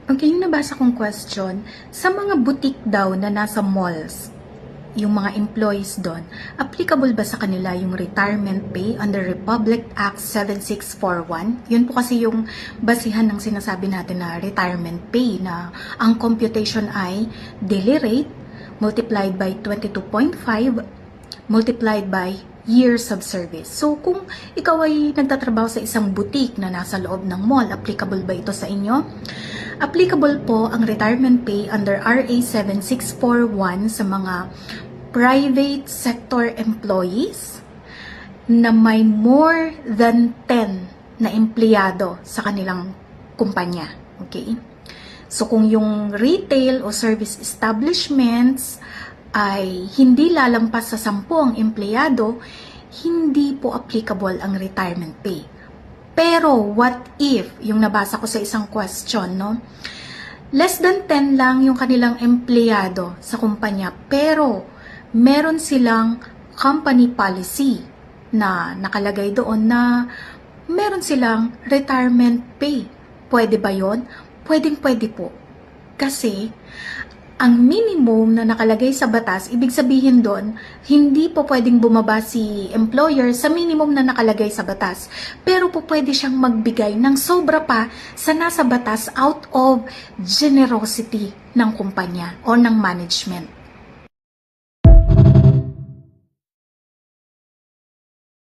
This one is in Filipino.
Okay, yung nabasa kong question, sa mga boutique daw na nasa malls, yung mga employees doon, applicable ba sa kanila yung retirement pay under Republic Act 7641? Yun po kasi yung basihan ng sinasabi natin na retirement pay na ang computation ay daily rate multiplied by 22.5 multiplied by years of service. So, kung ikaw ay nagtatrabaho sa isang boutique na nasa loob ng mall, applicable ba ito sa inyo? Applicable po ang retirement pay under RA 7641 sa mga private sector employees na may more than 10 na empleyado sa kanilang kumpanya. Okay? So, kung yung retail o service establishments ay hindi lalampas sa 10 ang empleyado, hindi po applicable ang retirement pay. Pero, what if, yung nabasa ko sa isang question, no? Less than 10 lang yung kanilang empleyado sa kumpanya, pero meron silang company policy na nakalagay doon na meron silang retirement pay. Pwede ba yon? Pwedeng-pwede po. Kasi, ang minimum na nakalagay sa batas, ibig sabihin doon, hindi po pwedeng bumaba si employer sa minimum na nakalagay sa batas. Pero po pwede siyang magbigay ng sobra pa sa nasa batas out of generosity ng kumpanya o ng management.